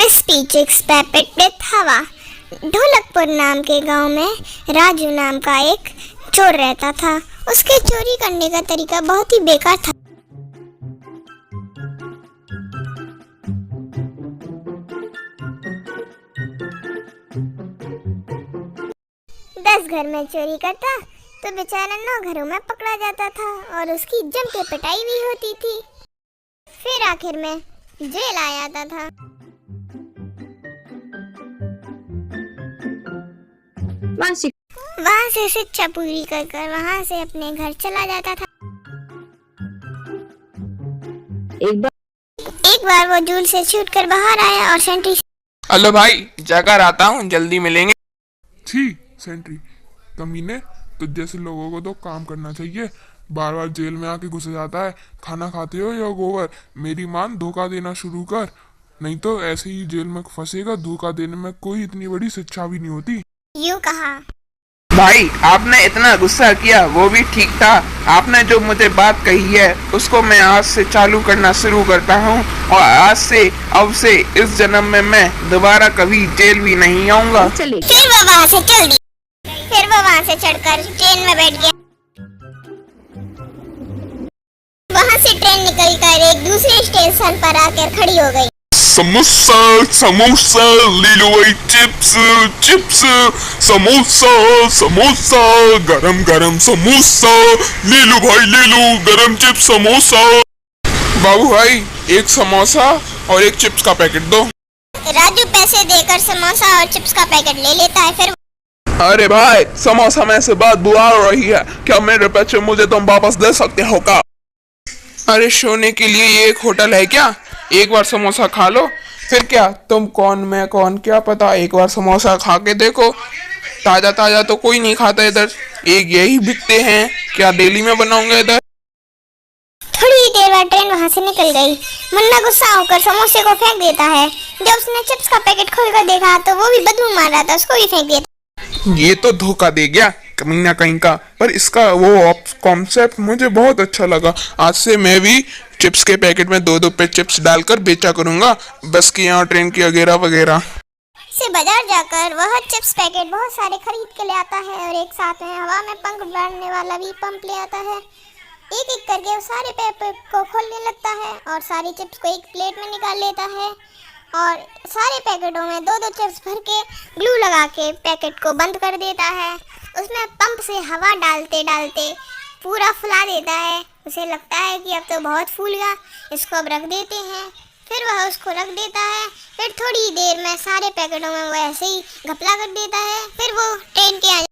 Crispy chicks packet with हवा। ढोलकपुर नाम के गांव में राजू नाम का एक चोर रहता था। उसके चोरी करने का तरीका बहुत ही बेकार था। दस घर में चोरी करता तो बेचारा 9 घरों में पकड़ा जाता था और उसकी जम के पिटाई भी होती थी। फिर आखिर में जेल आ जाता था। वहाँ से शिक्षा पूरी कर वहाँ से अपने घर चला जाता था। एक बार वो जेल से छूट कर बाहर आया और सेंट्री हेलो भाई, जाकर आता हूँ, जल्दी मिलेंगे। छी सेंट्री कमीने, तो जैसे लोगों को तो काम करना चाहिए। बार बार जेल में आके घुस जाता है। खाना खाते हो या गोबर? मेरी मान धोखा देना शुरू कर, नहीं तो ऐसे ही जेल में फंसेगा। धोखा देने में कोई इतनी बड़ी शिक्षा भी नहीं होती। यूं कहा। भाई, आपने इतना गुस्सा किया वो भी ठीक था। आपने जो मुझे बात कही है उसको मैं आज से चालू करना शुरू करता हूँ और आज से अब से इस जन्म में मैं दोबारा कभी जेल भी नहीं आऊंगा। फिर वो वहाँ से चल दी। फिर वो वहाँ से चढ़कर ट्रेन में बैठ गया। वहाँ से ट्रेन निकलकर एक दूसरे स्टेशन पर आकर खड़ी हो गई। समोसा समोसा ले लो भाई, चिप्स चिप्स, समोसा समोसा, गरम गरम समोसा ले लो भाई, ले लो गरम चिप्स समोसा। बाबू भाई, एक समोसा और एक चिप्स का पैकेट दो। राजू पैसे देकर समोसा और चिप्स का पैकेट ले लेता है। फिर अरे भाई, समोसा में से बात बुआ रही है, क्या मेरे पैसे मुझे तुम वापस दे सकते हो का? अरे सोने के लिए ये एक होटल है क्या? एक बार समोसा खा लो, फिर क्या तुम कौन मैं कौन क्या पता। एक बार समोसा खा के देखो, ताजा ताजा तो कोई नहीं खाता इधर, एक यही बिकते हैं। क्या डेली में बनाऊंगा इधर? थोड़ी देर बाद ट्रेन वहाँ से निकल गई। मुन्ना गुस्सा होकर समोसे को फेंक देता है। जब उसने चिप्स का पैकेट खोलकर देखा तो वो भी बदबू मार रहा था, उसको भी फेंक दिया। ये तो धोखा दे गया कमीना कहीं का, पर इसका वो कॉन्सेप्ट मुझे बहुत अच्छा लगा। आज से मैं भी चिप्स के पैकेट में 2-2 पे चिप्स डालकर बेचा करूंगा, बस की यहाँ ट्रेन की वगैरह वगैरह से बाजार जाकर वह चिप्स पैकेट बहुत सारे खरीद के ले आता है और एक साथ में हवा में पंख उड़ाने वाला भी पंप ले आता है। एक एक करके वो सारे पैकेट को खोलने लगता है और सारी चिप्स को एक प्लेट में निकाल लेता है और सारे पैकेटों में 2-2 चिप्स भर के ग्लू लगा के पैकेट को बंद कर देता है। उसमें पंप से हवा डालते डालते पूरा फुला देता है। उसे लगता है कि अब तो बहुत फूल गया, इसको अब रख देते हैं। फिर वह उसको रख देता है। फिर थोड़ी देर में सारे पैकेटों में वो ऐसे ही घपला कर देता है। फिर वो ट्रेन के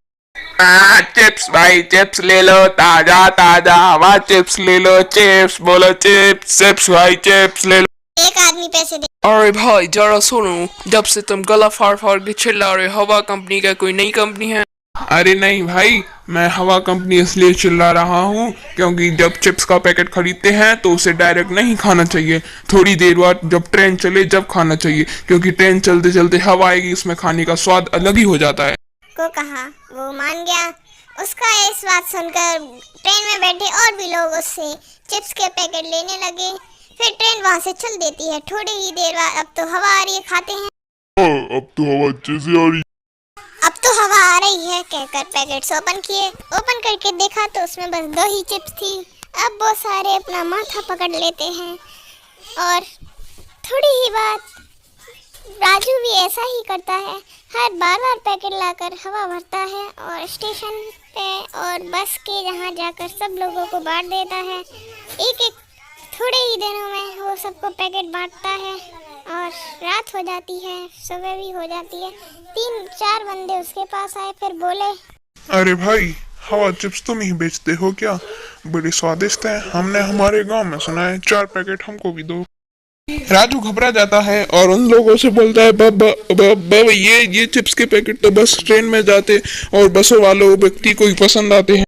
चिप्स भाई, चिप्स ले लो, ताजा ताजा हवा चिप्स ले लो, चिप्स बोलो, चिप्स चिप्स भाई, चिप्स ले लो। एक आदमी पैसे दे। अरे भाई जरा सुनो, जब से तुम गला फाड़ फाड़ के चिल्ला रहे, हवा कंपनी का कोई नई कंपनी है? अरे नहीं भाई, मैं हवा कंपनी इसलिए चिल्ला रहा हूँ क्योंकि जब चिप्स का पैकेट खरीदते हैं तो उसे डायरेक्ट नहीं खाना चाहिए। थोड़ी देर बाद जब ट्रेन चले जब खाना चाहिए, क्योंकि ट्रेन चलते चलते हवा आएगी, उसमें खाने का स्वाद अलग ही हो जाता है। को कहा, वो मान गया। उसका इस बात सुनकर ट्रेन में बैठे और भी लोग उससे चिप्स के पैकेट लेने लगे। फिर ट्रेन वहाँ से चल देती है। थोड़ी ही देर बाद अब तो हवा आ रही है, खाते हैं। अब तो हवा अच्छे से आ रही। अब तो हवा आ रही है कहकर पैकेट्स ओपन किए। ओपन करके देखा तो उसमें बस 2 ही चिप्स थी। अब वो सारे अपना माथा पकड़ लेते हैं और थोड़ी ही बाद राजू भी ऐसा ही करता है। हर बार पैकेट लाकर हवा भरता है और स्टेशन पे और बस के जहाँ जाकर सब लोगों को बांट देता है। एक एक थोड़े ही दिनों में वो सबको पैकेट बांटता है और रात हो जाती है, सुबह भी हो जाती है। 3-4 बंदे उसके पास आए। फिर बोले, अरे भाई, हवा चिप्स तुम ही बेचते हो क्या? बड़े स्वादिष्ट हैं, हमने हमारे गांव में सुना है। 4 पैकेट हमको भी दो। राजू घबरा जाता है और उन लोगों से बोलता है, बाबा ये चिप्स के पैकेट तो बस ट्रेन में जाते और बसों वालों व्यक्ति को ही पसंद आते हैं।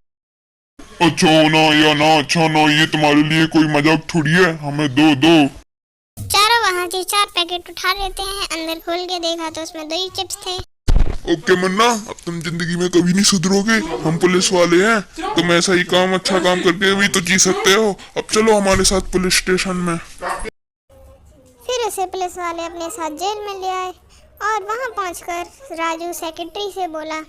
अच्छा ना या ना अच्छा ना, ये तुम्हारे लिए कोई मजाक थोड़ी है, हमें दो। चारों वहाँ से 4 पैकेट उठा लेते हैं। अंदर खोल के देखा तो उसमें 2 ही चिप्स थे। ओके मुन्ना, अब तुम जिंदगी में कभी नहीं सुधरोगे। हम पुलिस वाले हैं, तुम ऐसा ही काम अच्छा काम करके भी तो जी सकते हो। अब चलो हमारे साथ पुलिस स्टेशन में। फिर उसे पुलिस वाले अपने साथ जेल में ले आए और वहां पहुंचकर राजू सेक्रेटरी से बोला,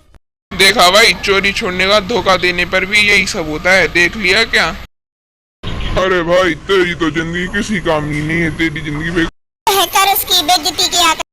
देखा भाई, चोरी छोड़ने का धोखा देने पर भी यही सब होता है, देख लिया क्या? अरे भाई तेरी तो जिंदगी किसी काम की नहीं है, तेरी जिंदगी कहकर उसकी बेइज्जती किया।